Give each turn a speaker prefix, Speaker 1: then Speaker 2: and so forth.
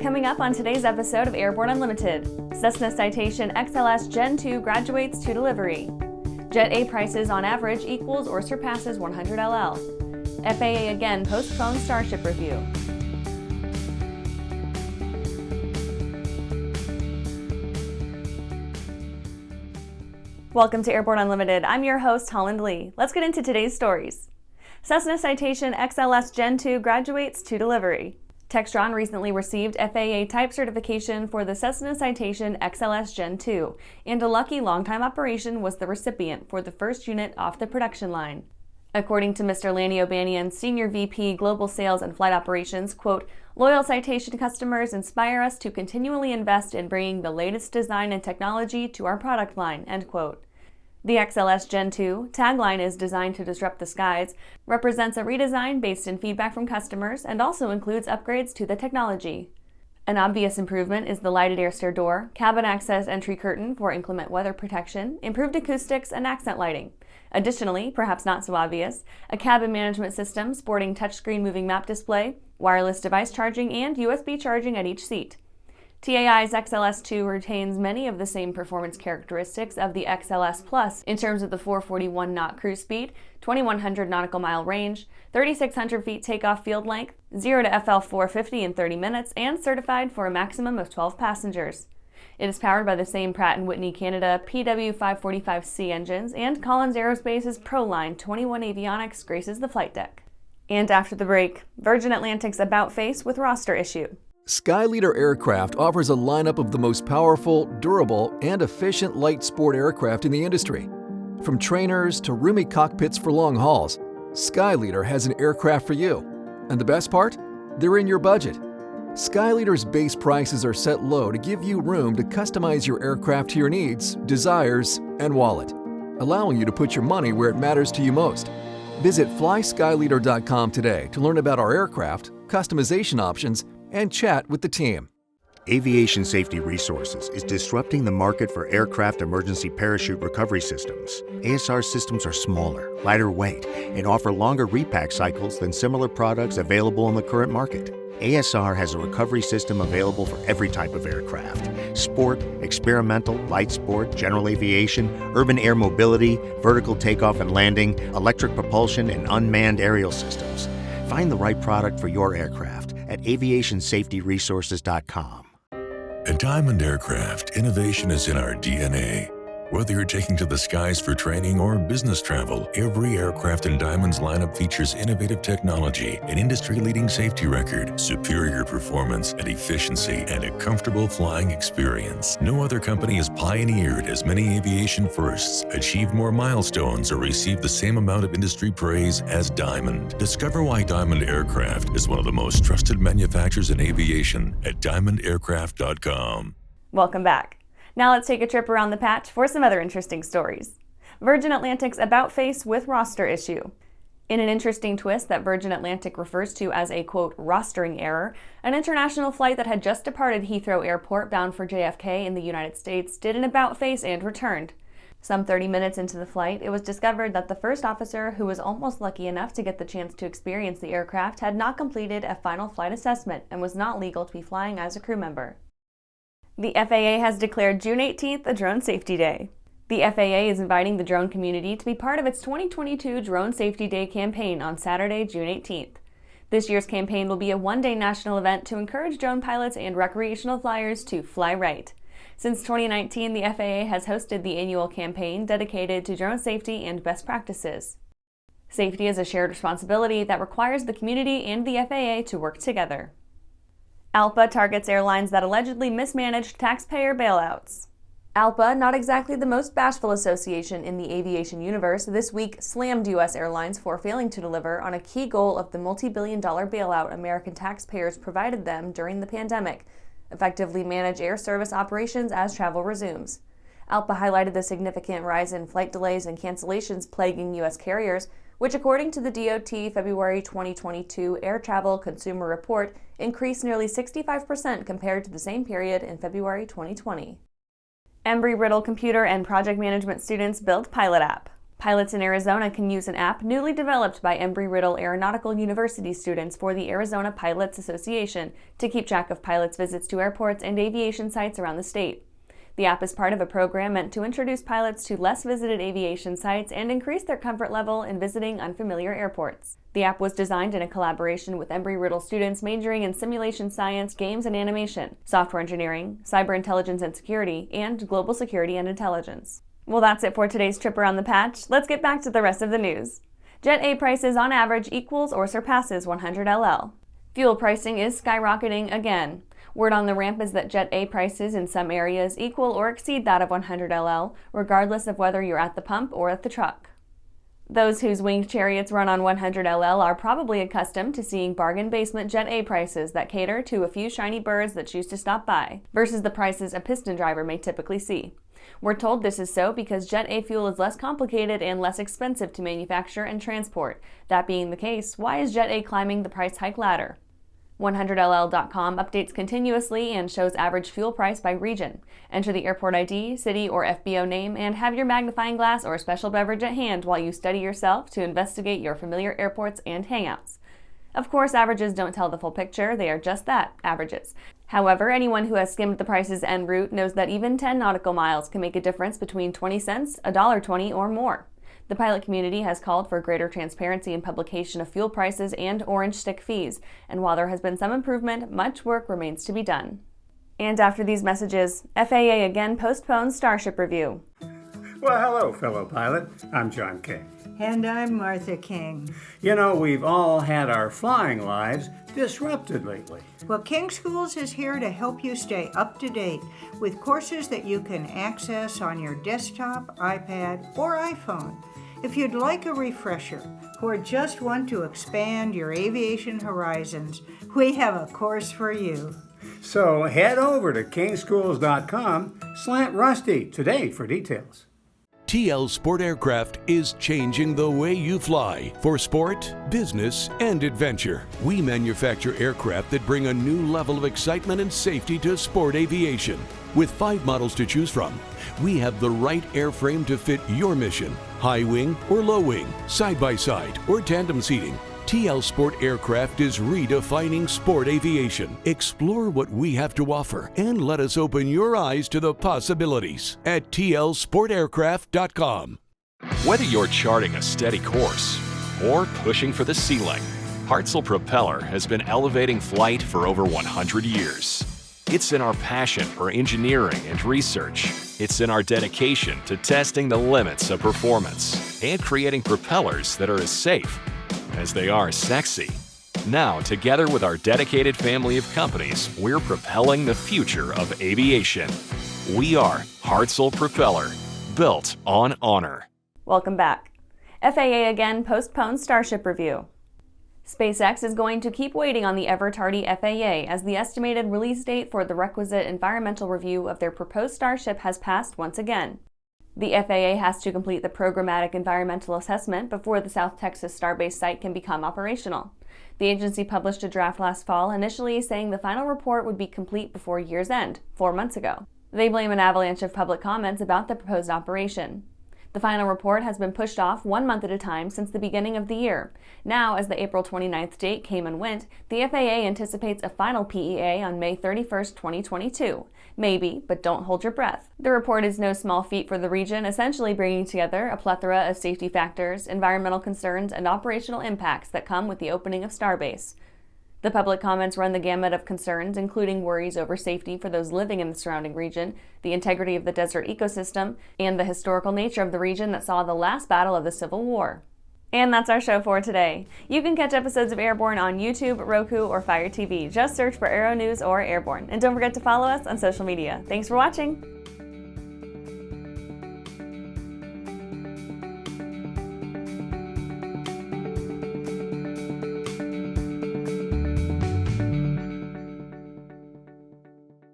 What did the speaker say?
Speaker 1: Coming up on today's episode of Airborne Unlimited, Cessna Citation XLS Gen 2 graduates to delivery. Jet A prices on average equals or surpasses 100 LL. FAA again postpones Starship review. Welcome to Airborne Unlimited. I'm your host, Holland Lee. Let's get into today's stories. Cessna Citation XLS Gen 2 graduates to delivery. Textron recently received FAA type certification for the Cessna Citation XLS Gen 2, and a lucky long-time operation was the recipient for the first unit off the production line. According to Mr. Lannie O'Bannion, Senior VP Global Sales and Flight Operations, quote, "Loyal Citation customers inspire us to continually invest in bringing the latest design and technology to our product line," end quote. The XLS Gen 2, tagline is designed to disrupt the skies, represents a redesign based in feedback from customers and also includes upgrades to the technology. An obvious improvement is the lighted air stair door, cabin access entry curtain for inclement weather protection, improved acoustics, and accent lighting. Additionally, perhaps not so obvious, a cabin management system sporting touchscreen moving map display, wireless device charging, and USB charging at each seat. TAI's XLS2 retains many of the same performance characteristics of the XLS Plus in terms of the 441 knot cruise speed, 2100 nautical mile range, 3600 feet takeoff field length, 0 to FL 450 in 30 minutes, and certified for a maximum of 12 passengers. It is powered by the same Pratt & Whitney Canada PW545C engines, and Collins Aerospace's ProLine 21 avionics graces the flight deck. And after the break, Virgin Atlantic's about face with roster issue.
Speaker 2: Skyleader Aircraft offers a lineup of the most powerful, durable, and efficient light sport aircraft in the industry. From trainers to roomy cockpits for long hauls, Skyleader has an aircraft for you. And the best part? They're in your budget. Skyleader's base prices are set low to give you room to customize your aircraft to your needs, desires, and wallet, allowing you to put your money where it matters to you most. Visit flyskyleader.com today to learn about our aircraft, customization options, and chat with the team.
Speaker 3: Aviation Safety Resources is disrupting the market for aircraft emergency parachute recovery systems. ASR systems are smaller, lighter weight, and offer longer repack cycles than similar products available in the current market. ASR has a recovery system available for every type of aircraft: sport, experimental, light sport, general aviation, urban air mobility, vertical takeoff and landing, electric propulsion, and unmanned aerial systems. Find the right product for your aircraft at aviationsafetyresources.com.
Speaker 4: At Diamond Aircraft, innovation is in our DNA. Whether you're taking to the skies for training or business travel, every aircraft in Diamond's lineup features innovative technology, an industry-leading safety record, superior performance and efficiency, and a comfortable flying experience. No other company has pioneered as many aviation firsts, achieved more milestones, or received the same amount of industry praise as Diamond. Discover why Diamond Aircraft is one of the most trusted manufacturers in aviation at diamondaircraft.com.
Speaker 1: Welcome back. Now let's take a trip around the patch for some other interesting stories. Virgin Atlantic's about face with roster issue. In an interesting twist that Virgin Atlantic refers to as a, quote, rostering error, an international flight that had just departed Heathrow Airport bound for JFK in the United States did an about face and returned. Some 30 minutes into the flight, it was discovered that the first officer, who was almost lucky enough to get the chance to experience the aircraft, had not completed a final flight assessment and was not legal to be flying as a crew member. The FAA has declared June 18th a Drone Safety Day. The FAA is inviting the drone community to be part of its 2022 Drone Safety Day campaign on Saturday, June 18th. This year's campaign will be a one-day national event to encourage drone pilots and recreational flyers to fly right. Since 2019, the FAA has hosted the annual campaign dedicated to drone safety and best practices. Safety is a shared responsibility that requires the community and the FAA to work together. ALPA targets airlines that allegedly mismanaged taxpayer bailouts. ALPA, not exactly the most bashful association in the aviation universe, this week slammed U.S. airlines for failing to deliver on a key goal of the multi-billion-dollar bailout American taxpayers provided them during the pandemic: effectively manage air service operations as travel resumes. ALPA highlighted the significant rise in flight delays and cancellations plaguing U.S. carriers, which, according to the DOT February 2022 Air Travel Consumer Report, increased nearly 65% compared to the same period in February 2020. Embry-Riddle computer and project management students built Pilot app. Pilots in Arizona can use an app newly developed by Embry-Riddle Aeronautical University students for the Arizona Pilots Association to keep track of pilots' visits to airports and aviation sites around the state. The app is part of a program meant to introduce pilots to less visited aviation sites and increase their comfort level in visiting unfamiliar airports. The app was designed in a collaboration with Embry-Riddle students majoring in simulation science, games and animation, software engineering, cyber intelligence and security, and global security and intelligence. Well, that's it for today's trip around the patch. Let's get back to the rest of the news. Jet A prices on average equals or surpasses 100 LL. Fuel pricing is skyrocketing again. Word on the ramp is that Jet A prices in some areas equal or exceed that of 100 LL, regardless of whether you're at the pump or at the truck. Those whose winged chariots run on 100 LL are probably accustomed to seeing bargain basement Jet A prices that cater to a few shiny birds that choose to stop by, versus the prices a piston driver may typically see. We're told this is so because Jet A fuel is less complicated and less expensive to manufacture and transport. That being the case, why is Jet A climbing the price hike ladder? 100ll.com updates continuously and shows average fuel price by region. Enter the airport ID, city, or FBO name, and have your magnifying glass or special beverage at hand while you study yourself to investigate your familiar airports and hangouts. Of course, averages don't tell the full picture, they are just that, averages. However, anyone who has skimmed the prices en route knows that even 10 nautical miles can make a difference between 20 cents, $1.20, or more. The pilot community has called for greater transparency in publication of fuel prices and orange stick fees, and while there has been some improvement, much work remains to be done. And after these messages, FAA again postpones Starship review.
Speaker 5: Well, hello, fellow pilot. I'm John King.
Speaker 6: And I'm Martha King.
Speaker 5: You know, we've all had our flying lives disrupted lately.
Speaker 6: Well, King Schools is here to help you stay up to date with courses that you can access on your desktop, iPad, or iPhone. If you'd like a refresher or just want to expand your aviation horizons, we have a course for you.
Speaker 5: So head over to kingschools.com/rusty today for details.
Speaker 7: TL Sport Aircraft is changing the way you fly for sport, business, and adventure. We manufacture aircraft that bring a new level of excitement and safety to sport aviation. With 5 models to choose from, we have the right airframe to fit your mission. High wing or low wing, side by side or tandem seating. TL Sport Aircraft is redefining sport aviation. Explore what we have to offer and let us open your eyes to the possibilities at tlsportaircraft.com.
Speaker 8: Whether you're charting a steady course or pushing for the ceiling, Hartzell Propeller has been elevating flight for over 100 years. It's in our passion for engineering and research. It's in our dedication to testing the limits of performance and creating propellers that are as safe as they are sexy. Now, together with our dedicated family of companies, we're propelling the future of aviation. We are Hartzell Propeller, built on honor.
Speaker 1: Welcome back. FAA again postpones Starship review. SpaceX is going to keep waiting on the ever-tardy FAA as the estimated release date for the requisite environmental review of their proposed Starship has passed once again. The FAA has to complete the Programmatic Environmental Assessment before the South Texas Starbase site can become operational. The agency published a draft last fall, initially saying the final report would be complete before year's end, 4 months ago. They blame an avalanche of public comments about the proposed operation. The final report has been pushed off 1 month at a time since the beginning of the year. Now, as the April 29th date came and went, the FAA anticipates a final PEA on May 31st, 2022. Maybe, but don't hold your breath. The report is no small feat for the region, essentially bringing together a plethora of safety factors, environmental concerns, and operational impacts that come with the opening of Starbase. The public comments run the gamut of concerns, including worries over safety for those living in the surrounding region, the integrity of the desert ecosystem, and the historical nature of the region that saw the last battle of the Civil War. And that's our show for today. You can catch episodes of Airborne on YouTube, Roku, or Fire TV. Just search for Aero-News or Airborne. And don't forget to follow us on social media. Thanks for watching!